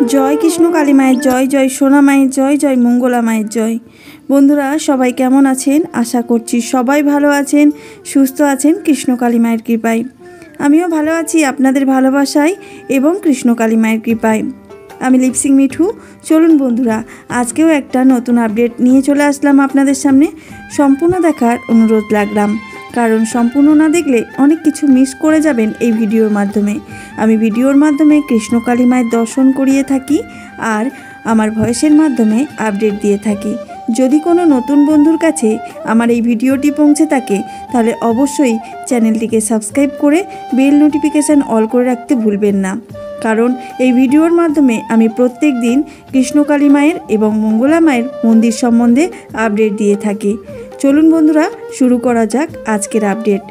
জয় কৃষ্ণ কালী মায়ের জয়, জয় সোনা মায়ের জয়, জয় মঙ্গলা মায়ের জয়। বন্ধুরা সবাই কেমন আছেন? আশা করছি সবাই ভালো আছেন, সুস্থ আছেন কৃষ্ণ কালী মায়ের কৃপায়। আমিও ভালো আছি আপনাদের ভালোবাসায় এবং কৃষ্ণ কালী মায়ের কৃপায়। আমি লিপসিং মিঠু। চলুন বন্ধুরা, আজকেও একটা নতুন আপডেট নিয়ে চলে আসলাম আপনাদের সামনে। সম্পূর্ণ দেখার অনুরোধ রাখলাম, কারণ সম্পূর্ণ না দেখলে অনেক কিছু মিস করে যাবেন এই ভিডিওর মাধ্যমে। আমি ভিডিওর মাধ্যমে কৃষ্ণ কালী মায়ের দর্শন করিয়ে থাকি আর আমার ভয়েসের মাধ্যমে আপডেট দিয়ে থাকি। যদি কোনো নতুন বন্ধুর কাছে আমার এই ভিডিওটি পৌঁছে থাকে তাহলে অবশ্যই চ্যানেলটিকে সাবস্ক্রাইব করে বেল নোটিফিকেশান অল করে রাখতে ভুলবেন না, কারণ এই ভিডিওর মাধ্যমে আমি প্রত্যেক দিন কৃষ্ণ কালী মায়ের এবং মঙ্গলা মায়ের মন্দির সম্বন্ধে আপডেট দিয়ে থাকি। চলুন বন্ধুরা, শুরু করা যাক আজকের আপডেট।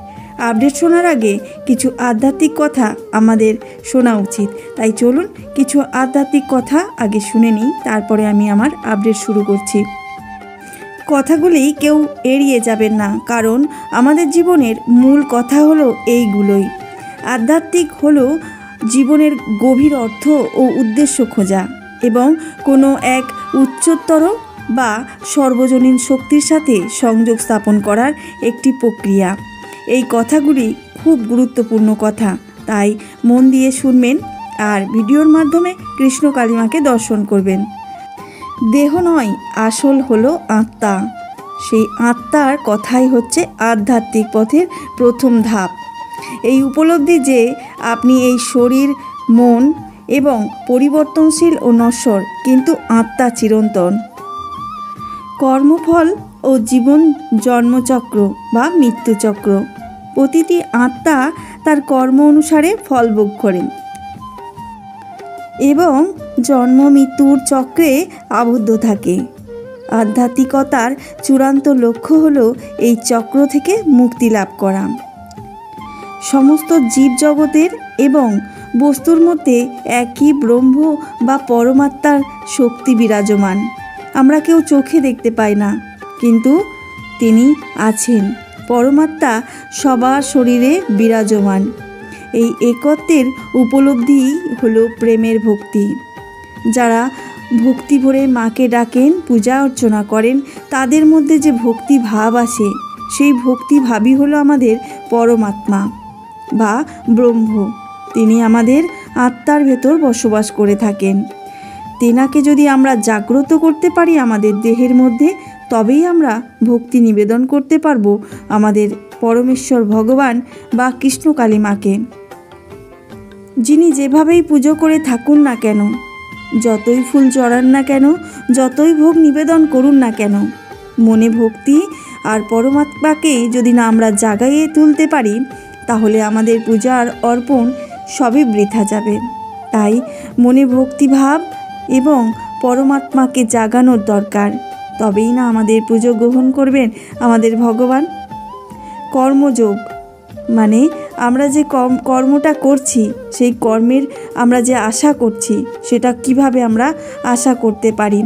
শোনার আগে কিছু আধ্যাত্মিক কথা আমাদের শোনা উচিত, তাই চলুন কিছু আধ্যাত্মিক কথা আগে শুনে নিই, তারপরে আমি আমার আপডেট শুরু করছি। কথাগুলি কেউ এড়িয়ে যাবেন না, কারণ আমাদের জীবনের মূল কথা হলো এইগুলোই। আধ্যাত্মিক হলো জীবনের গভীর অর্থ ও উদ্দেশ্য খোঁজা এবং কোনো এক উচ্চতর বা সর্বজনীন শক্তির সাথে সংযোগ স্থাপন করার একটি প্রক্রিয়া। এই কথাগুলি খুব গুরুত্বপূর্ণ কথা, তাই মন দিয়ে শুনবেন আর ভিডিওর মাধ্যমে কৃষ্ণ কালী মাকে দর্শন করবেন। দেহ নয়, আসল হলো আত্মা। সেই আত্মার কথাই হচ্ছে আধ্যাত্মিক পথের প্রথম ধাপ। এই উপলব্ধি যে আপনি এই শরীর, মন এবং পরিবর্তনশীল ও নশ্বর, কিন্তু আত্মা চিরন্তন। কর্মফল ও জীবন জন্মচক্র বা মৃত্যুচক্র। প্রতিটি আত্মা তার কর্ম অনুসারে ফল ভোগ করেন এবং জন্ম মৃত্যুর চক্রে আবদ্ধ থাকে। আধ্যাত্মিকতার চূড়ান্ত লক্ষ্য হলো এই চক্র থেকে মুক্তি লাভ করা। সমস্ত জীবজগতের এবং বস্তুর মধ্যে একই ব্রহ্ম বা পরমাত্মার শক্তি বিরাজমান। আমরা কেউ চোখে দেখতে পাই না, কিন্তু তিনি আছেন। পরমাত্মা সবার শরীরে বিরাজমান। এই একত্বের উপলব্ধি হলো প্রেমের ভক্তি। যারা ভক্তি ভরে মাকে ডাকেন, পূজা অর্চনা করেন, তাদের মধ্যে যে ভক্তি ভাব আসে, সেই ভক্তি ভাবই হলো আমাদের পরমাত্মা বা ব্রহ্ম। তিনি আমাদের আত্মার ভেতর বসবাস করে থাকেন। তেনাকে যদি আমরা জাগ্রত করতে পারি আমাদের দেহের মধ্যে, তবেই আমরা ভক্তি নিবেদন করতে পারবো আমাদের পরমেশ্বর ভগবান বা কৃষ্ণ কালী মাকে। যিনি যেভাবেই পুজো করে থাকুন না কেন, যতই ফুল চড়ান না কেন, যতই ভোগ নিবেদন করুন না কেন, মনে ভক্তি আর পরমাত্মাকে যদি না আমরা জাগাইয়ে তুলতে পারি, তাহলে আমাদের পূজার অর্পণ সবই বৃথা যাবে। তাই মনে ভক্তিভাব এবং পরমাত্মাকে জাগানোর দরকার, তবেই না আমাদের পুজো গ্রহণ করবেন আমাদের ভগবান। কর্মযোগ মানে আমরা যে কর্মটা করছি, সেই কর্মের আমরা যে আশা করছি, সেটা কিভাবে আমরা আশা করতে পারি।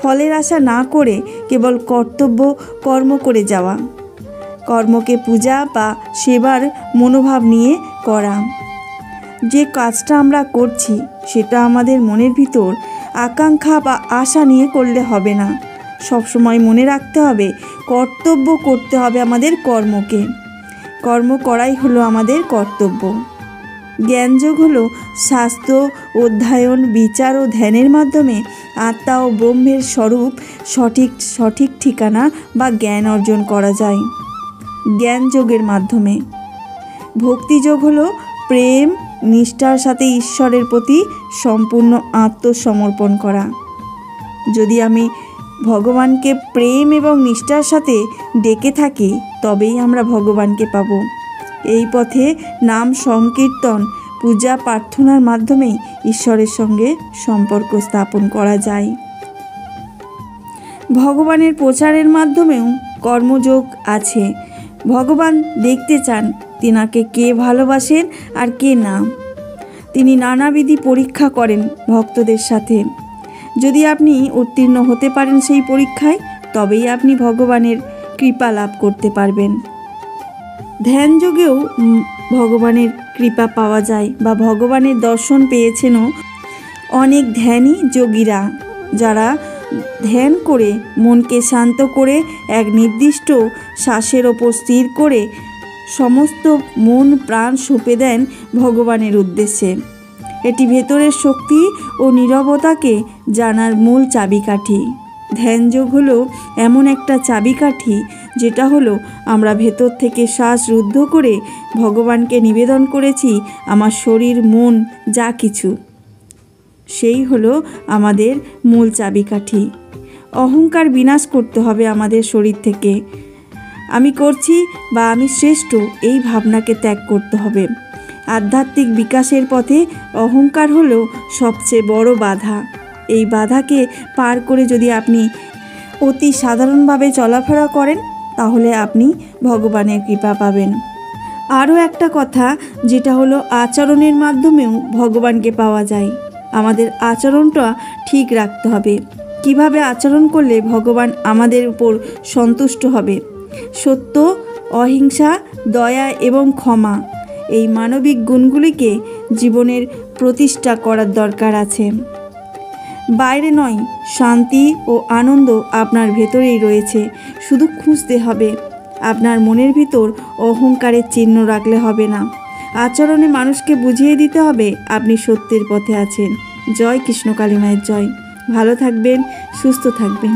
ফলের আশা না করে কেবল কর্তব্য কর্ম করে যাওয়া, কর্মকে পূজা বা সেবার মনোভাব নিয়ে করা। যে কাজটা আমরা করছি সেটা আমাদের মনের ভিতর আকাঙ্ক্ষা বা আশা নিয়ে করলে হবে না। সবসময় মনে রাখতে হবে কর্তব্য করতে হবে আমাদের কর্মকে। কর্ম করাই হলো আমাদের কর্তব্য। জ্ঞানযোগ হলো শাস্ত্র অধ্যয়ন, বিচার ও ধ্যানের মাধ্যমে আত্মা ও ব্রহ্মের স্বরূপ সঠিক ঠিকানা বা জ্ঞান অর্জন করা যায়। জ্ঞানযোগের মাধ্যমে ভক্তিযোগ হলো প্রেম নিষ্ঠার সাথে ঈশ্বরের প্রতি সম্পূর্ণ আত্মসমর্পণ করা। যদি আমি ভগবানকে প্রেম এবং নিষ্ঠার সাথে ডেকে থাকি, তবেই আমরা ভগবানকে পাব। এই পথে নাম সংকীর্তন, পূজা প্রার্থনার মাধ্যমেই ঈশ্বরের সঙ্গে সম্পর্ক স্থাপন করা যায়। ভগবানের প্রচারের মাধ্যমেও কর্মযোগ আছে। ভগবান দেখতে চান তেনাকে কে ভালোবাসেন আর কে না। তিনি নানাবিধি পরীক্ষা করেন ভক্তদের সাথে। যদি আপনি উত্তীর্ণ হতে পারেন সেই পরীক্ষায়, তবেই আপনি ভগবানের কৃপা লাভ করতে পারবেন। ধ্যান যোগেও ভগবানের কৃপা পাওয়া যায় বা ভগবানের দর্শন পেয়েছেনও অনেক ধ্যানী যোগীরা যারা ধ্যান করে মনকে শান্ত করে এক নির্দিষ্ট শ্বাসের ওপর স্থির করে সমস্ত মন প্রাণ সঁপে দেন ভগবানের উদ্দেশ্যে। এটি ভেতরের শক্তি ও নীরবতাকে জানার মূল চাবিকাঠি। ধ্যানযোগ হলো এমন একটা চাবিকাঠি যেটা হলো আমরা ভেতর থেকে শ্বাস রুদ্ধ করে ভগবানকে নিবেদন করেছি আমার শরীর মন যা কিছু, সেই হলো আমাদের মূল চাবিকাঠি। অহংকার বিনাশ করতে হবে আমাদের শরীর থেকে। আমি করছি বা আমি শ্রেষ্ঠ এই ভাবনাকে ত্যাগ করতে হবে। আধ্যাত্মিক বিকাশের পথে অহংকার হলো সবচেয়ে বড় বাধা। এই বাধাকে পার করে যদি আপনি অতি সাধারণভাবে চলাফেরা করেন তাহলে আপনি ভগবানের কৃপা পাবেন। আরও একটা কথা যেটা হলো আচরণের মাধ্যমেও ভগবানকে পাওয়া যায়। আমাদের আচরণটা ঠিক রাখতে হবে। কিভাবে আচরণ করলে ভগবান আমাদের উপর সন্তুষ্ট হবে? সত্য, অহিংসা, দয়া এবং ক্ষমা, এই মানবিক গুণগুলিকে জীবনের প্রতিষ্ঠা করার দরকার আছে। বাইরে নয়, শান্তি ও আনন্দ আপনার ভেতরেই রয়েছে, শুধু খুঁজতে হবে। আপনার মনের ভিতর অহংকারের চিহ্ন রাখলে হবে না। আচরণে মানুষকে বুঝিয়ে দিতে হবে আপনি সত্যের পথে আছেন। জয় কৃষ্ণ কালী মায়ের জয়। ভালো থাকবেন, সুস্থ থাকবেন।